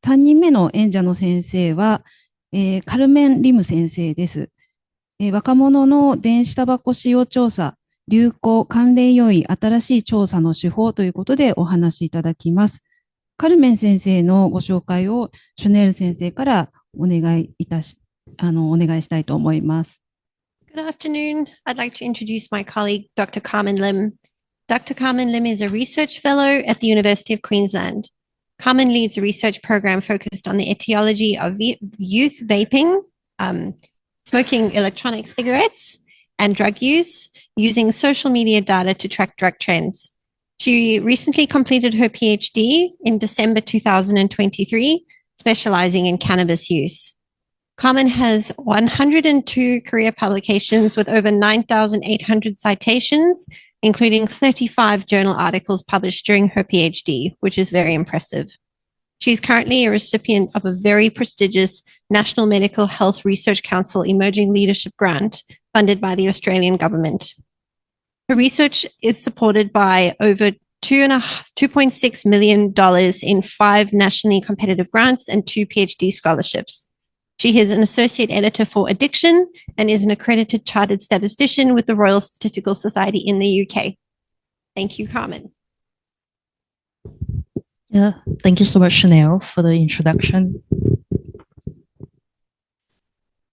3人目の演者の先生は、カルメン・リム先生です。若者の電子タバコ使用調査、流行、関連要因、新しい調査の手法ということでお話しいただきます。カルメン先生のご紹介をシュネル先生からお願いしたいと思います。Good afternoon. I'd like to introduce my colleague, Dr. Carmen Lim. Dr. Carmen Lim is a research fellow at the University of Queensland. Carmen leads a research program focused on the etiology of youth vaping, smoking electronic cigarettes, and drug use, using social media data to track drug trends. She recently completed her PhD in December 2023, specializing in cannabis use. Carmen has 102 career publications with over 9,800 citations, including 35 journal articles published during her PhD, which is very impressive. She's currently a recipient of a very prestigious National Medical Health Research Council Emerging Leadership Grant funded by the Australian government. Her research is supported by over $2.6 million in 5 nationally competitive grants and 2 PhD scholarships. She is an associate editor for Addiction and is an accredited chartered statistician with the Royal Statistical Society in the UK. Thank you, Carmen. Yeah, thank you so much, Chanel, for the introduction.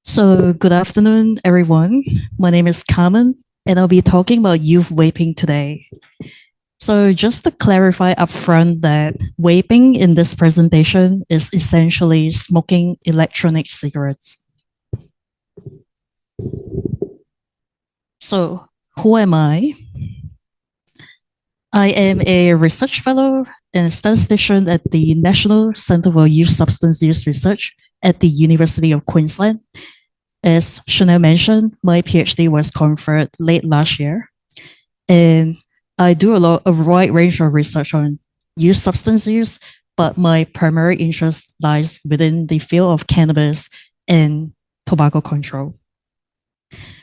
So, good afternoon, everyone. My name is Carmen, and I'll be talking about youth vaping today. So just to clarify upfront that vaping in this presentation is essentially smoking electronic cigarettes. So who am I? I am a research fellow and statistician at the National Centre for Youth Substance Use Research at the University of Queensland. As Chanel mentioned, my PhD was conferred late last year, and I do a wide range of research on youth substance use, but my primary interest lies within the field of cannabis and tobacco control.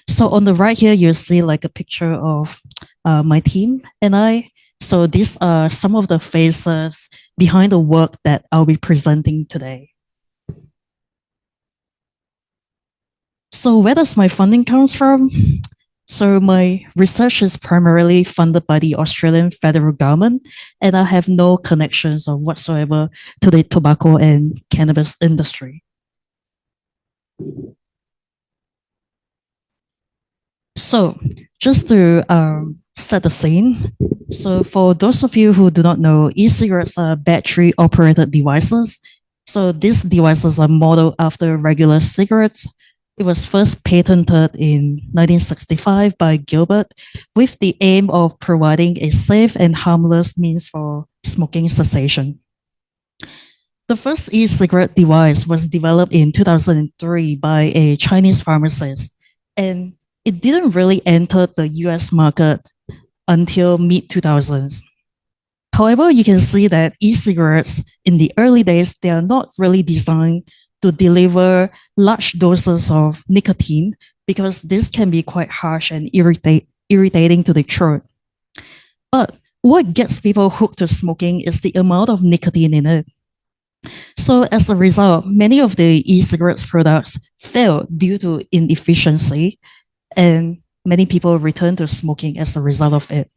So on the right here, you see like a picture of my team and I. So these are some of the faces behind the work that I'll be presenting today. So where does my funding come from? So my research is primarily funded by the Australian federal government, and I have no connections or whatsoever to the tobacco and cannabis industry. So just to set the scene, so for those of you who do not know, e-cigarettes are battery-operated devices. So these devices are modeled after regular cigarettes. It was first patented in 1965 by Gilbert with the aim of providing a safe and harmless means for smoking cessation. The first e-cigarette device was developed in 2003 by a Chinese pharmacist, and it didn't really enter the US market until mid-2000s. However, you can see that e-cigarettes in the early days, they are not really designed to deliver large doses of nicotine because this can be quite harsh and irritating to the throat. But what gets people hooked to smoking is the amount of nicotine in it. So as a result, many of the e-cigarettes products fail due to inefficiency, and many people return to smoking as a result of it.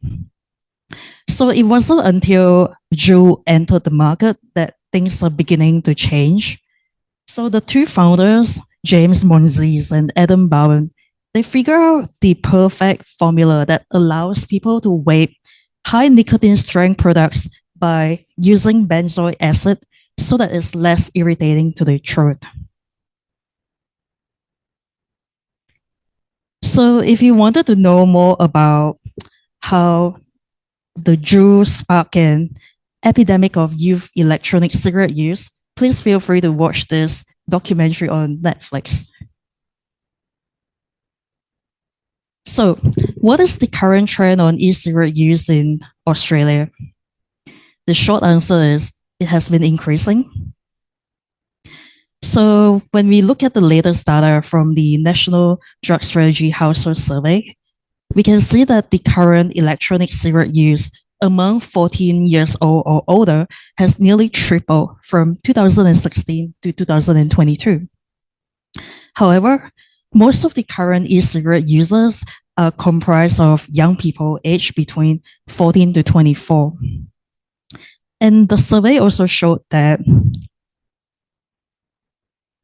So it wasn't until Juul entered the market that things are beginning to change. So the two founders, James Monsees and Adam Bowen, they figure out the perfect formula that allows people to vape high nicotine strength products by using benzoic acid so that it's less irritating to the throat. So if you wanted to know more about how the Juul sparked an epidemic of youth electronic cigarette use, please feel free to watch this documentary on Netflix. So, what is the current trend on e-cigarette use in Australia? The short answer is it has been increasing. So, when we look at the latest data from the National Drug Strategy Household Survey, we can see that the current electronic cigarette use among 14 years old or older has nearly tripled from 2016 to 2022. However, most of the current e-cigarette users are comprised of young people aged between 14 to 24. And the survey also showed that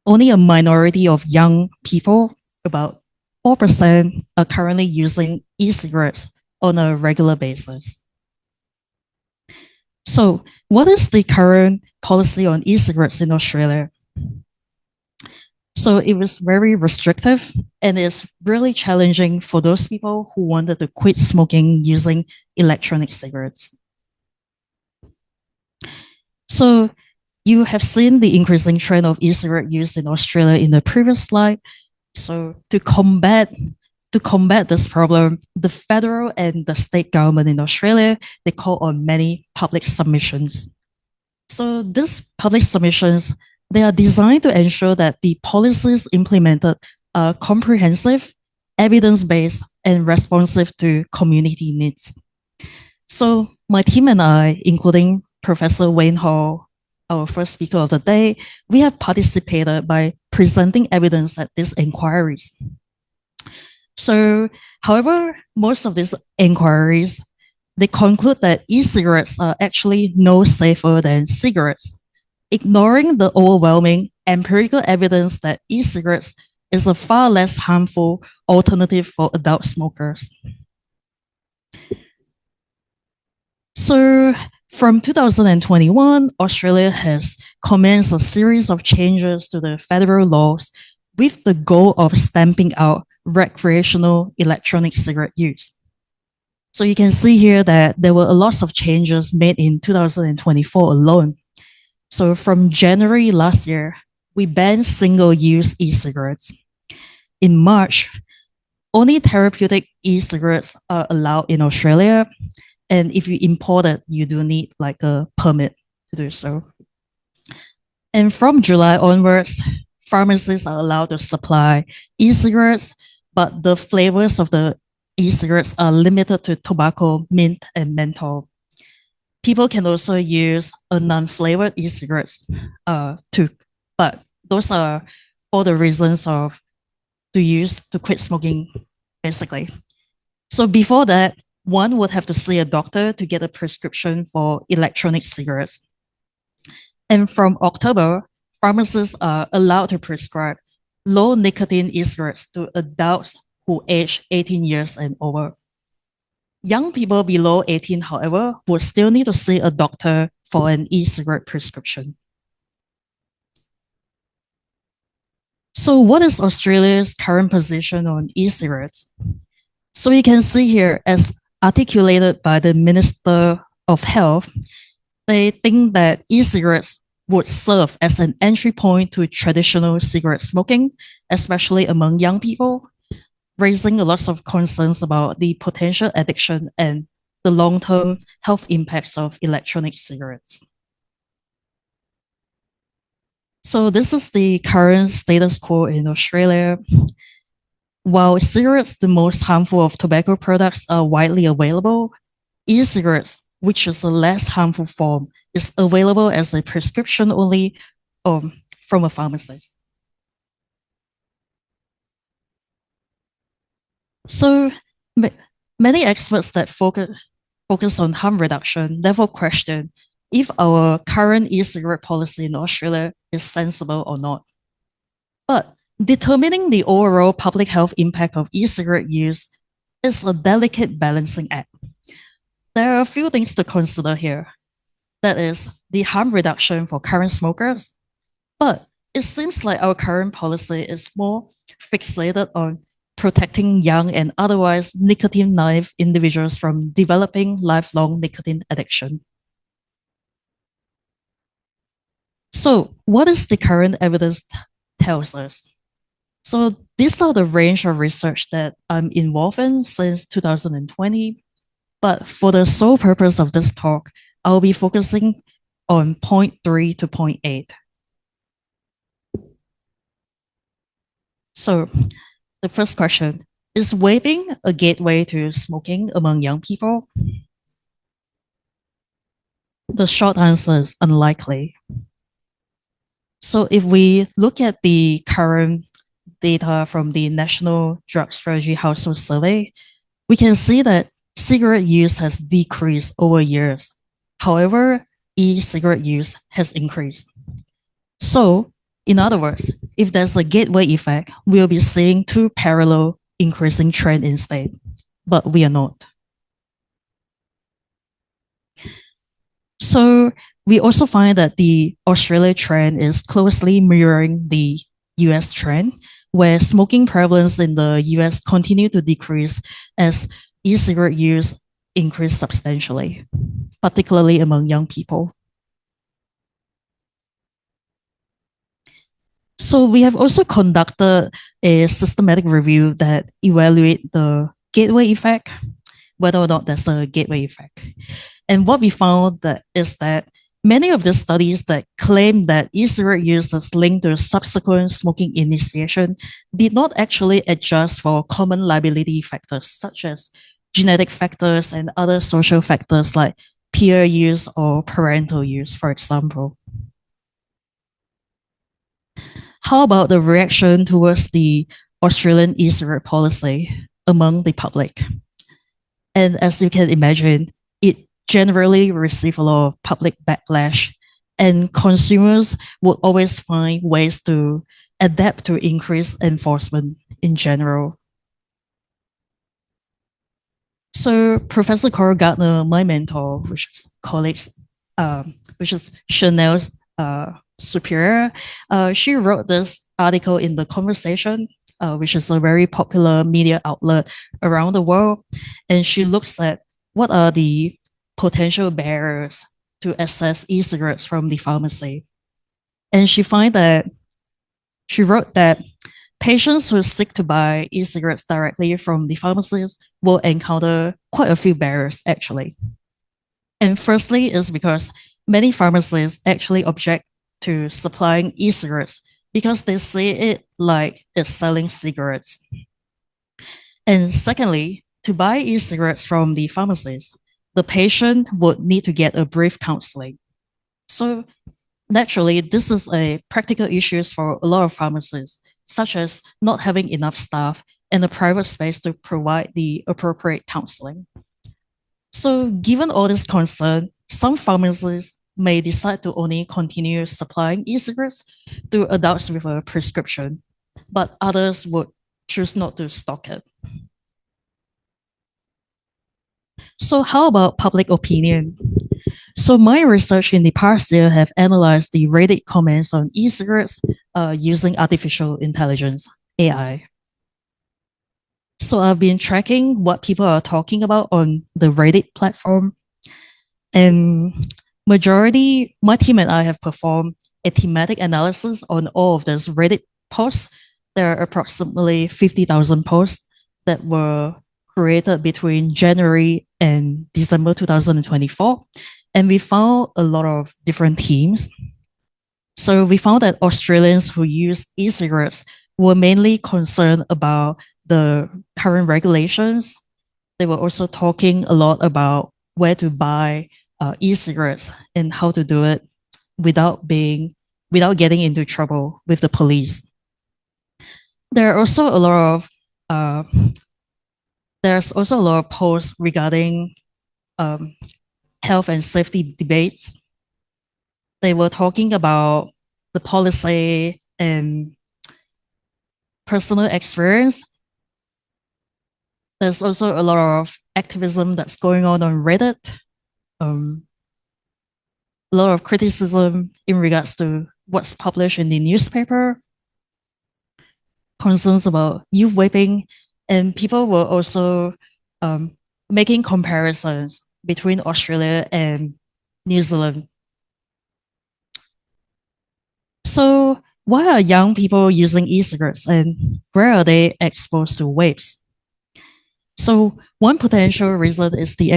only a minority of young people, about 4%, are currently using e-cigarettes on a regular basis. So, what is the current policy on e-cigarettes in Australia? So, it was very restrictive and it's really challenging for those people who wanted to quit smoking using electronic cigarettes. So, you have seen the increasing trend of e-cigarette use in Australia in the previous slide. So, to combat this problem, the federal and the state government in Australia, they call on many public submissions. So these public submissions, they are designed to ensure that the policies implemented are comprehensive, evidence-based, and responsive to community needs. So my team and I, including Professor Wayne Hall, our first speaker of the day, we have participated by presenting evidence at these inquiries. So, however, most of these inquiries, they conclude that e-cigarettes are actually no safer than cigarettes, ignoring the overwhelming empirical evidence that e-cigarettes is a far less harmful alternative for adult smokers. So, from 2021, Australia has commenced a series of changes to the federal laws with the goal of stamping out recreational electronic cigarette use. So you can see here that there were a lot of changes made in 2024 alone. So from January last year, we banned single-use e-cigarettes. In March, only therapeutic e-cigarettes are allowed in Australia. And if you import it, you do need like a permit to do so. And from July onwards, pharmacies are allowed to supply e-cigarettes, but the flavors of the e-cigarettes are limited to tobacco, mint, and menthol. People can also use a non-flavored e-cigarettes too, but those are for the reasons of to quit smoking, basically. So before that, one would have to see a doctor to get a prescription for electronic cigarettes. And from October, pharmacists are allowed to prescribe low nicotine e-cigarettes to adults who age 18 years and over. Young people below 18, however, would still need to see a doctor for an e-cigarette prescription. So what is Australia's current position on e-cigarettes? So you can see here, as articulated by the Minister of Health, they think that e-cigarettes would serve as an entry point to traditional cigarette smoking, especially among young people, raising a lot of concerns about the potential addiction and the long-term health impacts of electronic cigarettes. So this is the current status quo in Australia. While cigarettes, the most harmful of tobacco products, are widely available, e-cigarettes, which is a less harmful form, is available as a prescription only from a pharmacist. So many experts that focus on harm reduction therefore question if our current e-cigarette policy in Australia is sensible or not. But determining the overall public health impact of e-cigarette use is a delicate balancing act. There are a few things to consider here. That is the harm reduction for current smokers. But it seems like our current policy is more fixated on protecting young and otherwise nicotine-naive individuals from developing lifelong nicotine addiction. So what is the current evidence tells us? So these are the range of research that I'm involved in since 2020. But for the sole purpose of this talk, I'll be focusing on point 3 to point 8. So the first question, is vaping a gateway to smoking among young people? The short answer is unlikely. So if we look at the current data from the National Drug Strategy Household Survey, we can see that cigarette use has decreased over years. However, e-cigarette use has increased. So, in other words, if there's a gateway effect, we'll be seeing two parallel increasing trends instead, but we are not. So we also find that the Australia trend is closely mirroring the US trend, where smoking prevalence in the US continue to decrease as e-cigarette use increased substantially, particularly among young people. So we have also conducted a systematic review that evaluate the gateway effect, whether or not there's a gateway effect. And what we found is that many of the studies that claim that e-cigarette use is linked to subsequent smoking initiation did not actually adjust for common liability factors such as genetic factors and other social factors like peer use or parental use, for example. How about the reaction towards the Australian e-cigarette policy among the public? And as you can imagine, it generally received a lot of public backlash, and consumers would always find ways to adapt to increased enforcement in general. So Professor Carl Gardner, my mentor, which is Chanel's superior, she wrote this article in The Conversation, which is a very popular media outlet around the world. And she looks at what are the potential barriers to access e-cigarettes from the pharmacy. And she wrote that patients who seek to buy e-cigarettes directly from the pharmacies will encounter quite a few barriers, actually. And firstly is because many pharmacies actually object to supplying e-cigarettes because they see it like it's selling cigarettes. And secondly, to buy e-cigarettes from the pharmacies, the patient would need to get a brief counseling. So naturally, this is a practical issue for a lot of pharmacies, such as not having enough staff and a private space to provide the appropriate counseling. So given all this concern, some pharmacies may decide to only continue supplying e-cigarettes to adults with a prescription, but others would choose not to stock it. So how about public opinion? So my research in the past year have analyzed the Reddit comments on e-cigarettes using artificial intelligence, AI. So I've been tracking what people are talking about on the Reddit platform. And my team and I have performed a thematic analysis on all of those Reddit posts. There are approximately 50,000 posts that were created between January and December 2024. And we found a lot of different themes. So we found that Australians who use e-cigarettes were mainly concerned about the current regulations. They were also talking a lot about where to buy e-cigarettes and how to do it without getting into trouble with the police. There are also a lot of there's also a lot of posts regarding health and safety debates. They were talking about the policy and personal experience. There's also a lot of activism that's going on Reddit. A lot of criticism in regards to what's published in the newspaper, concerns about youth vaping, and people were also making comparisons between Australia and New Zealand. So why are young people using e-cigarettes and where are they exposed to vapes? So one potential reason is the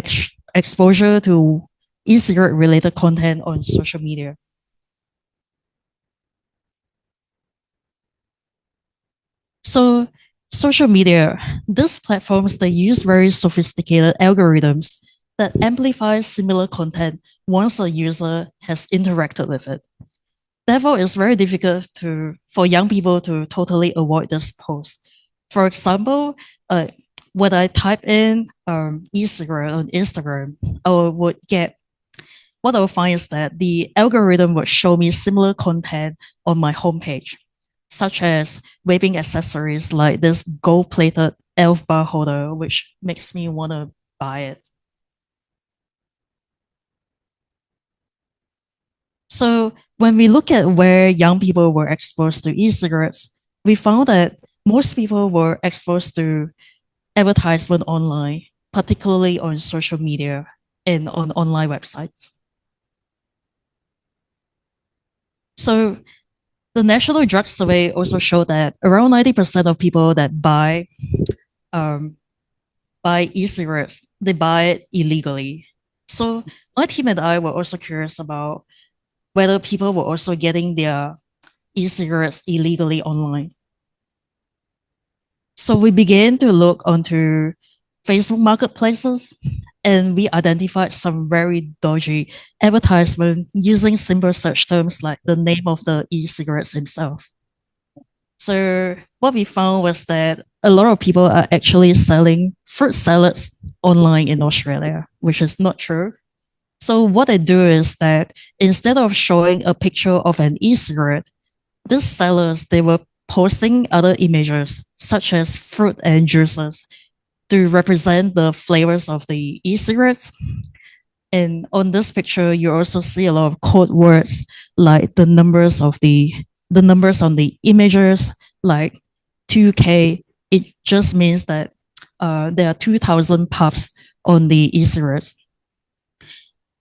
exposure to e-cigarette related content on social media. So social media, these platforms, they use very sophisticated algorithms that amplifies similar content once a user has interacted with it. Therefore, it's very difficult for young people to totally avoid this post. For example, when I type in e-cigarette on Instagram, what I'll find is that the algorithm would show me similar content on my homepage, such as vaping accessories like this gold-plated elf bar holder, which makes me want to buy it. So when we look at where young people were exposed to e-cigarettes, we found that most people were exposed to advertisement online, particularly on social media and on online websites. So the National Drug Survey also showed that around 90% of people that buy e-cigarettes, they buy it illegally. So my team and I were also curious about whether people were also getting their e-cigarettes illegally online. So we began to look onto Facebook marketplaces, and we identified some very dodgy advertisement using simple search terms like the name of the e-cigarettes himself. So what we found was that a lot of people are actually selling fruit salads online in Australia, which is not true. So what they do is that instead of showing a picture of an e-cigarette, these sellers, they were posting other images such as fruit and juices to represent the flavors of the e-cigarettes. And on this picture, you also see a lot of code words like the numbers on the images, like 2K. It just means that there are 2,000 puffs on the e-cigarettes.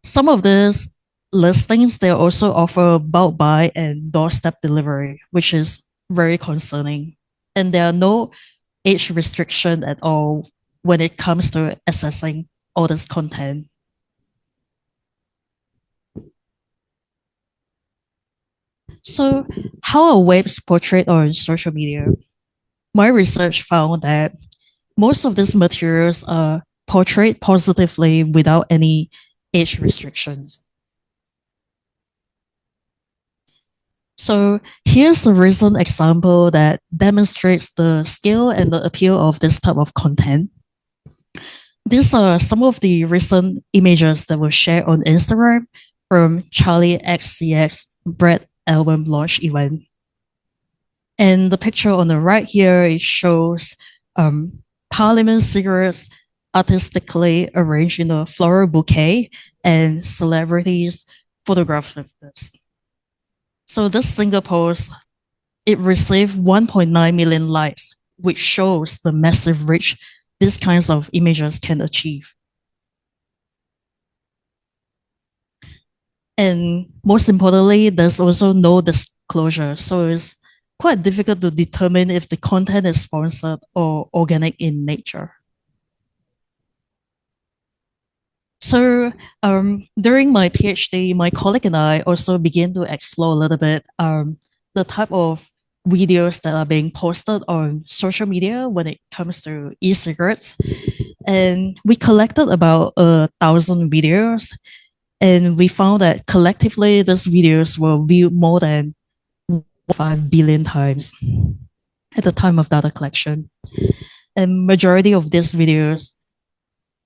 Some of these listings, they also offer bulk buy and doorstep delivery, which is very concerning. And there are no age restriction at all when it comes to accessing all this content. So how are vapes portrayed on social media? My research found that most of these materials are portrayed positively without any age restrictions. So here's a recent example that demonstrates the scale and the appeal of this type of content. These are some of the recent images that were shared on Instagram from Charlie XCX Bread album launch event. And the picture on the right here, it shows Parliament cigarettes artistically arranged in a floral bouquet and celebrities photographed with this. So this single post, it received 1.9 million likes, which shows the massive reach these kinds of images can achieve. And most importantly, there's also no disclosure. So it's quite difficult to determine if the content is sponsored or organic in nature. So during my PhD, my colleague and I also began to explore a little bit the type of videos that are being posted on social media when it comes to e-cigarettes. And we collected about 1,000 videos, and we found that collectively these videos were viewed more than 5 billion times at the time of data collection. And majority of these videos,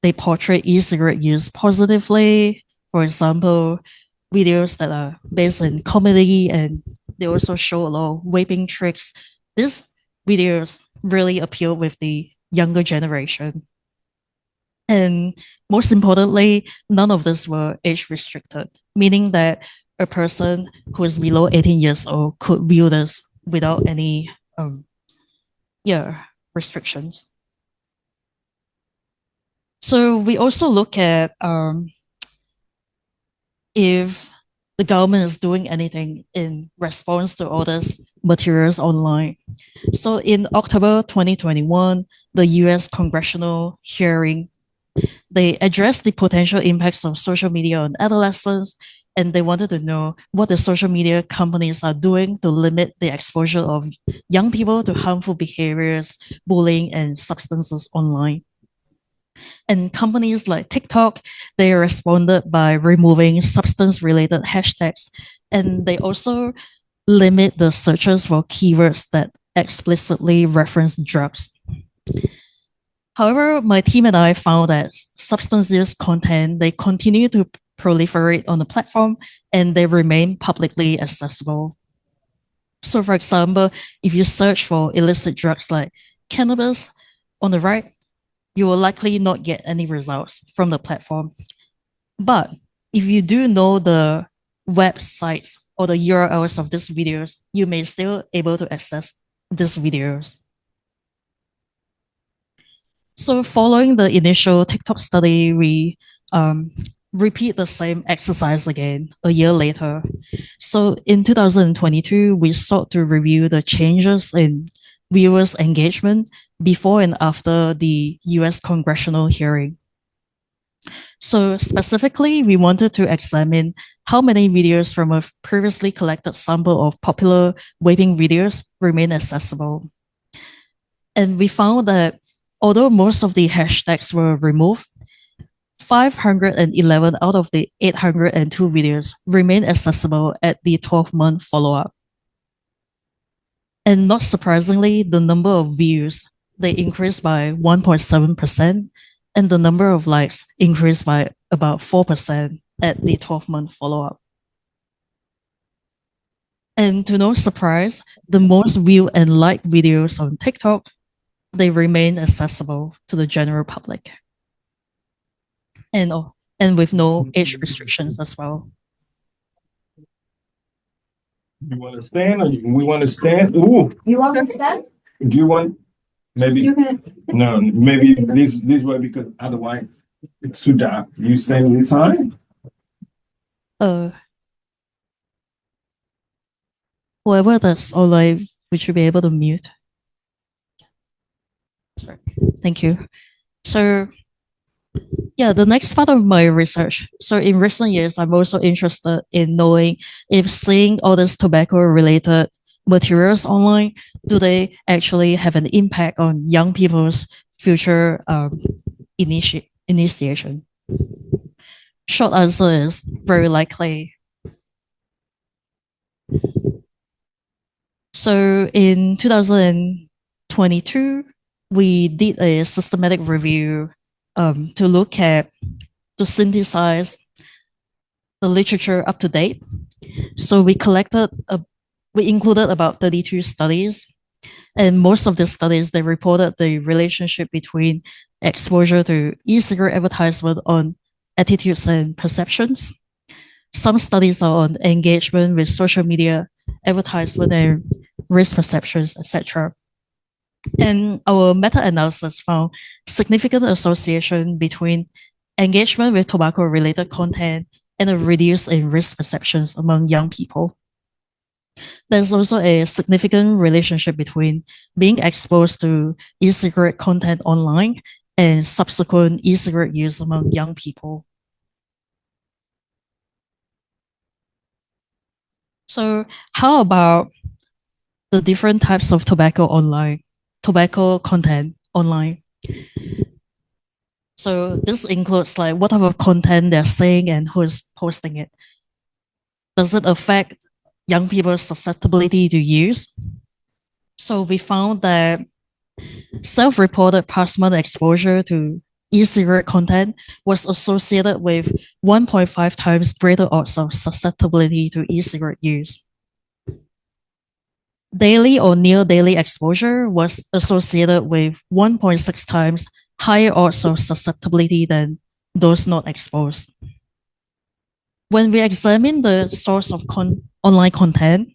they portray e-cigarette use positively. For example, videos that are based in comedy, and they also show a lot of vaping tricks. These videos really appeal with the younger generation. And most importantly, none of this were age restricted, meaning that a person who is below 18 years old could view this without any restrictions. So we also look at if the government is doing anything in response to all these materials online. So in October 2021, the US congressional hearing, they addressed the potential impacts of social media on adolescents, and they wanted to know what the social media companies are doing to limit the exposure of young people to harmful behaviors, bullying, and substances online. And companies like TikTok, they responded by removing substance-related hashtags, and they also limit the searches for keywords that explicitly reference drugs. However, my team and I found that substance use content, they continue to proliferate on the platform and they remain publicly accessible. So for example, if you search for illicit drugs like cannabis on the right, you will likely not get any results from the platform. But if you do know the websites or the URLs of these videos, you may still able to access these videos. So following the initial TikTok study, we repeat the same exercise again a year later. So in 2022, we sought to review the changes in viewers' engagement before and after the US congressional hearing. So specifically, we wanted to examine how many videos from a previously collected sample of popular vaping videos remain accessible. And we found that although most of the hashtags were removed, 511 out of the 802 videos remain accessible at the 12-month follow-up. And not surprisingly, the number of views, they increased by 1.7%, and the number of likes increased by about 4% at the 12-month follow-up. And to no surprise, the most viewed and liked videos on TikTok, they remain accessible to the general public. And with no age restrictions as well. You want to stand or we want to stand? Ooh. You want to stand? Do you want maybe You can. no, maybe this way because otherwise it's too dark. You stand this side? Whoever that's online, we should be able to mute. Sorry. Thank you. So yeah, the next part of my research. So in recent years, I'm also interested in knowing if seeing all these tobacco-related materials online, do they actually have an impact on young people's future initiation? Short answer is very likely. So in 2022, we did a systematic review to synthesize the literature up to date. So we included about 32 studies, and most of the studies, they reported the relationship between exposure to e-cigarette advertisement on attitudes and perceptions. Some studies are on engagement with social media advertisement and risk perceptions, etc. And our meta-analysis found significant association between engagement with tobacco-related content and a reduce in risk perceptions among young people. There's also a significant relationship between being exposed to e-cigarette content online and subsequent e-cigarette use among young people. So how about the different types of tobacco content online? So this includes like what type of content they're saying and who is posting it. Does it affect young people's susceptibility to use? So we found that self-reported past month exposure to e-cigarette content was associated with 1.5 times greater odds of susceptibility to e-cigarette use. Daily or near daily exposure was associated with 1.6 times higher odds of susceptibility than those not exposed. When we examine the source of online content,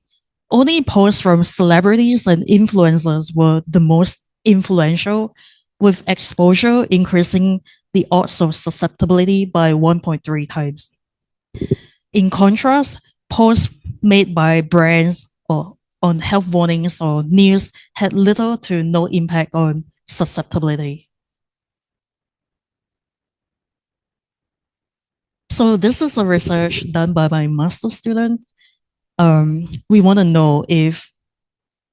only posts from celebrities and influencers were the most influential, with exposure increasing the odds of susceptibility by 1.3 times. In contrast, posts made by brands or on health warnings or news had little to no impact on susceptibility. So this is a research done by my master's student. We want to know if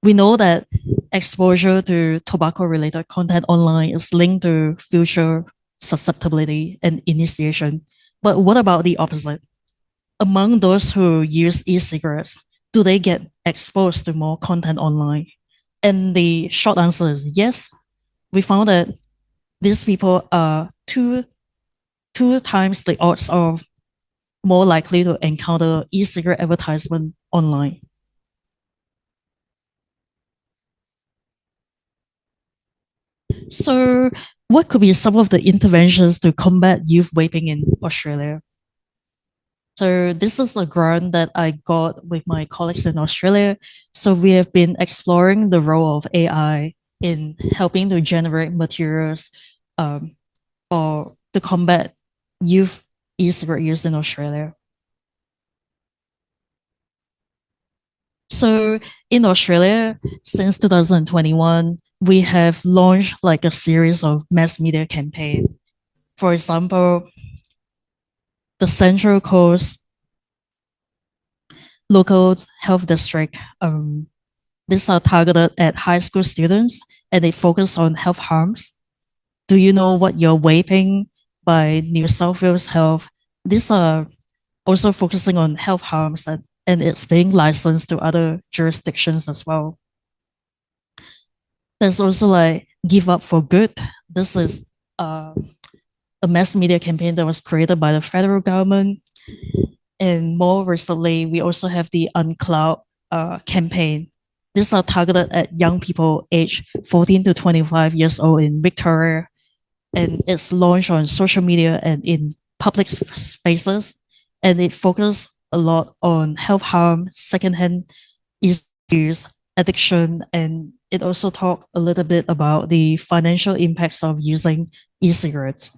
we know that exposure to tobacco-related content online is linked to future susceptibility and initiation. But what about the opposite? Among those who use e-cigarettes, do they get exposed to more content online? And the short answer is yes. We found that these people are two times the odds of more likely to encounter e-cigarette advertisement online. So what could be some of the interventions to combat youth vaping in Australia? So this is a grant that I got with my colleagues in Australia. So we have been exploring the role of AI in helping to generate materials or to combat youth e-cigarette use in Australia. So in Australia, since 2021, we have launched like a series of mass media campaign. For example, the Central Coast local health district. These are targeted at high school students and they focus on health harms. Do you know what you're vaping by New South Wales Health? These are also focusing on health harms and it's being licensed to other jurisdictions as well. There's also like Give Up for Good. This is a mass media campaign that was created by the federal government. And more recently, we also have the Uncloud campaign. These are targeted at young people aged 14 to 25 years old in Victoria. And it's launched on social media and in public spaces. And it focuses a lot on health harm, secondhand issues, addiction, and it also talked a little bit about the financial impacts of using e-cigarettes.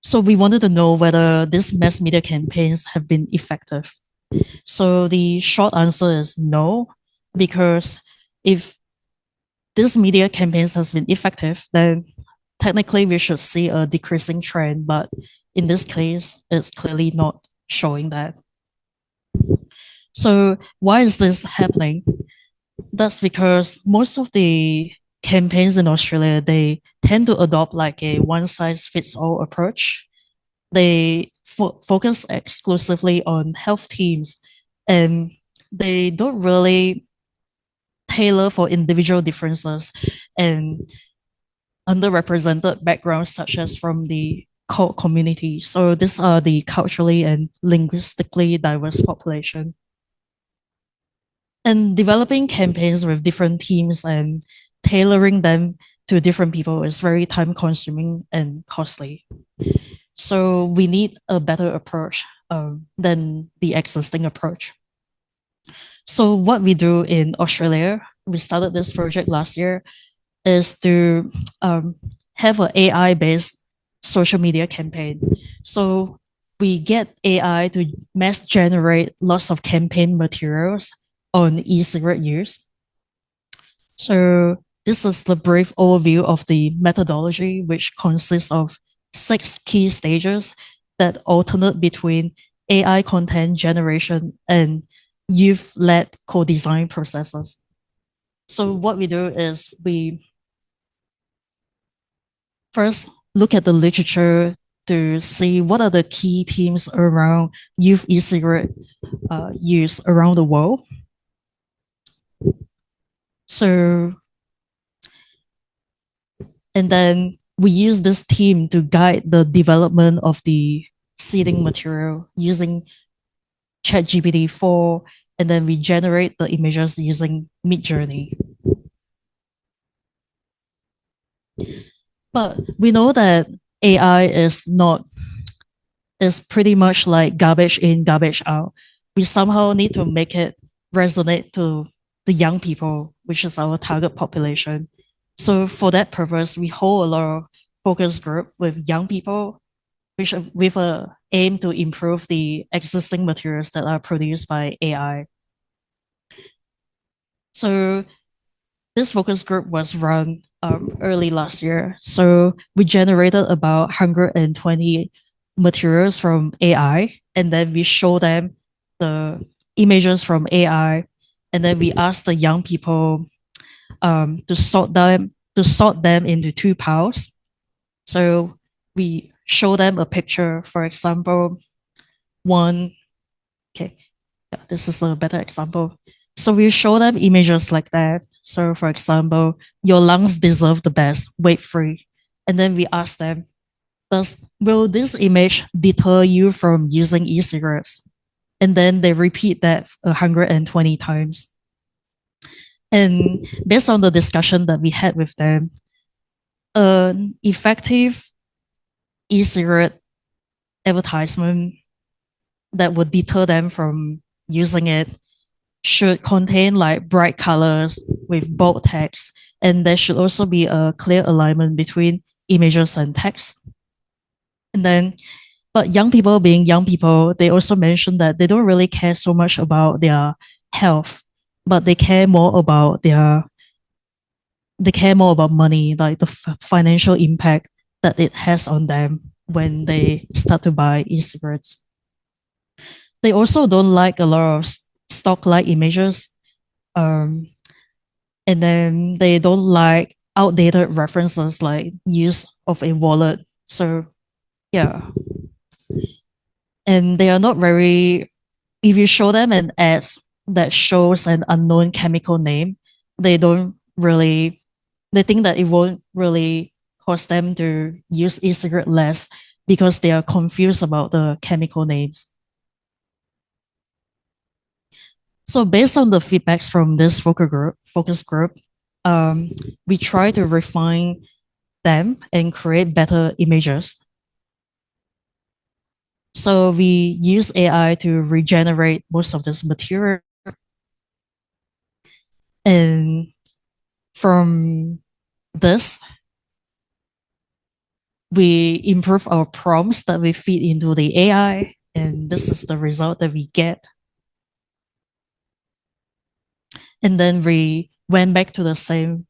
So we wanted to know whether these mass media campaigns have been effective. So the short answer is no, because if this media campaigns has been effective, then technically we should see a decreasing trend, but in this case, it's clearly not showing that. So why is this happening? That's because most of the campaigns in Australia, they tend to adopt like a one-size-fits-all approach. They focus exclusively on health teams and they don't really tailor for individual differences and underrepresented backgrounds such as from the cult community. So these are the culturally and linguistically diverse population. And developing campaigns with different teams and tailoring them to different people is very time consuming and costly. So we need a better approach than the existing approach. So what we do in Australia, we started this project last year, is to have an AI-based social media campaign. So we get AI to mass generate lots of campaign materials on e-cigarette use. So this is the brief overview of the methodology, which consists of 6 key stages that alternate between AI content generation and youth-led co-design processes. So what we do is we first look at the literature to see what are the key themes around youth e-cigarette use around the world. So, and then we use this team to guide the development of the seeding material using ChatGPT-4, and then we generate the images using Midjourney. But we know that AI is pretty much like garbage in, garbage out. We somehow need to make it resonate to the young people, which is our target population. So for that purpose, we hold a lot of focus group with young people, which with a aim to improve the existing materials that are produced by AI. So this focus group was run early last year. So we generated about 120 materials from AI, and then we show them the images from AI, and then we ask the young people to sort them into 2 piles. So we show them a picture, for example, one, okay, yeah, this is a better example. So we show them images like that. So for example, your lungs deserve the best, wait free. And then we ask them, will this image deter you from using e-cigarettes? And then they repeat that 120 times. And based on the discussion that we had with them, an effective e-cigarette advertisement that would deter them from using it should contain like bright colors with bold text, and there should also be a clear alignment between images and text. And then, but young people being young people, they also mentioned that they don't really care so much about their health, but they care more about money, like the financial impact that it has on them when they start to buy e-cigarettes. They also don't like a lot of stock-like images. And then they don't like outdated references like use of a wallet. So yeah. And they are not very, if you show them an ad that shows an unknown chemical name, they think that it won't really cause them to use e-cigarette less because they are confused about the chemical names. So based on the feedbacks from this focus group, we try to refine them and create better images. So we use AI to regenerate most of this material. And from this, we improve our prompts that we feed into the AI, and this is the result that we get. And then we went back to the same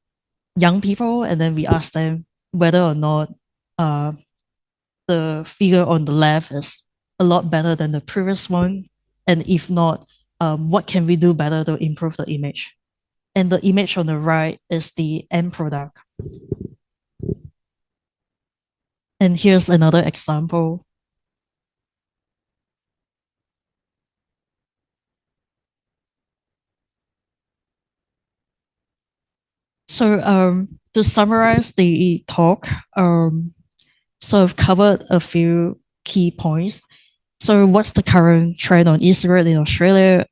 young people, and then we asked them whether or not the figure on the left is a lot better than the previous one. And if not, what can we do better to improve the image? And the image on the right is the end product. And here's another example. So to summarize the talk, so I've covered a few key points. So what's the current trend on e-cigarette in Australia?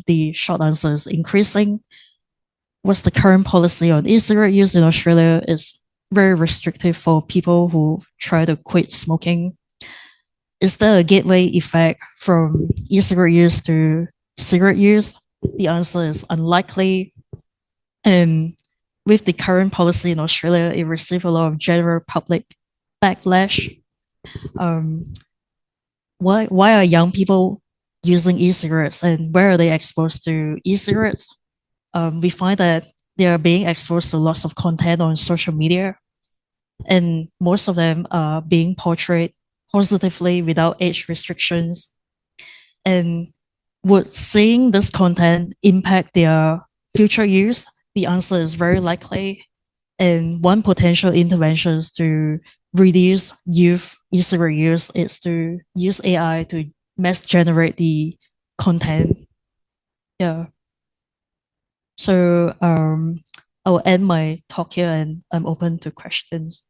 The short answer is increasing. What's the current policy on e-cigarette use in Australia? Is very restrictive for people who try to quit smoking. Is there a gateway effect from e-cigarette use to cigarette use? The answer is unlikely. And with the current policy in Australia, it received a lot of general public backlash. Why are young people using e-cigarettes, and where are they exposed to e-cigarettes? We find that they are being exposed to lots of content on social media, and most of them are being portrayed positively without age restrictions. And would seeing this content impact their future use? The answer is very likely. And one potential intervention is to reduce youth e-cigarette use is to use AI to mass generate the content. Yeah. So I'll end my talk here, and I'm open to questions.